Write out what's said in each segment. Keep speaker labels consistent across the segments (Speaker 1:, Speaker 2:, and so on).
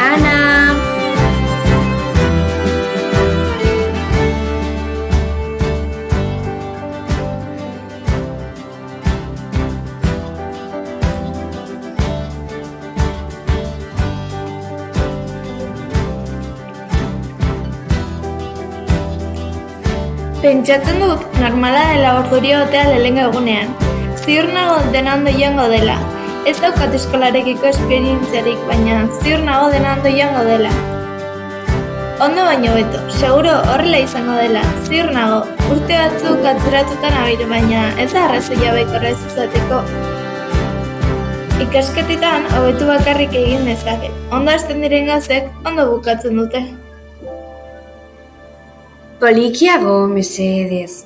Speaker 1: Ana! Pentsatzen dut, normala dela orduri egotea lehenengo egunean. Ziur nago dena ondo joango dela. Ez daukat eskolarekiko esperientziarik, baina ziur nago dena ondo joango dela. Ondo baino beto, seguro horrela izango dela. Ziur nago, urte batzuk atzeratuta nabil, baina ez da arrazoia baikorra ez izateko. Ikasketetan hobetu bakarrik egin dezaket. Ondo hasten diren gauzek ondo bukatzen dute.
Speaker 2: Polikiago, mesedez.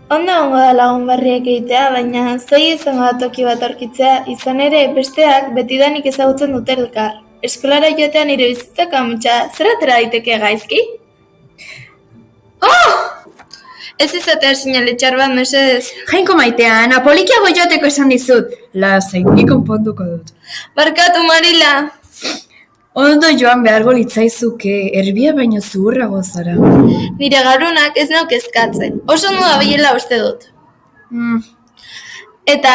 Speaker 1: Ondo ongo da lagun berriak egitea, baina zaila izango da toki bat aurkitzea, izan ere besteak betidanik ezagutzen dute elkar. Eskolara joatea nire bizitzak ametsa, zer atera daiteke gaizki? Oh! Ez izatea sinale txar bat, mesedez.
Speaker 2: Jainko maitea, Ana, polikiago joateko esan dizut. Lasai, ni konponduko dut.
Speaker 1: Barkatu, Marila!
Speaker 2: Ondo joan beharko litzaizuke, erbia baino zuhurrago zara.
Speaker 1: Nire garunak ez nauk eskatzen, oso ondo dabilela uste dut. Eta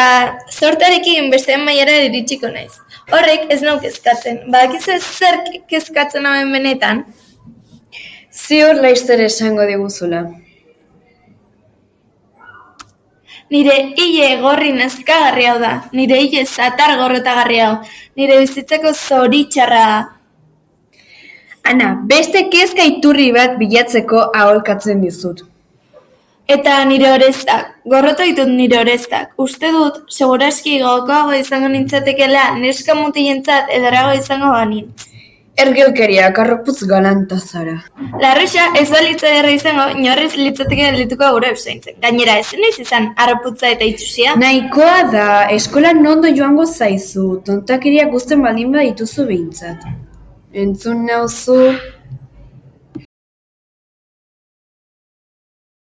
Speaker 1: sortarekin besteen mailara iritsiko naiz. Horrek ez nauk eskatzen, badakizu zer kezkatzen hauen benetan?
Speaker 2: Ziur laizter esango diguzula.
Speaker 1: Nire hile gorri nazkagarri hau da, nire hile zatar gorrotagarri hau, nire bizitzeko zoritxarra.
Speaker 2: Ana, beste kezka iturri bat bilatzeko aholkatzen dizut.
Speaker 1: Eta nire oreztak, gorroto ditut nire oreztak. Uste dut, seguraski gogoago izango nintzatekela, neska mutilentzat edorago izango banintz.
Speaker 2: Ergelkeriak arroputz galanta zara.
Speaker 1: Larruxa ez balitza derra izango, inorrez litzateke lituko gure eusaintzen. Gainera, ez naiz izan arroputza eta itxusia.
Speaker 2: Nahikoa da, eskolan ondo joango zaizu, tontakiriak guzten baldin badituzu behintzat. Entzun nauzu,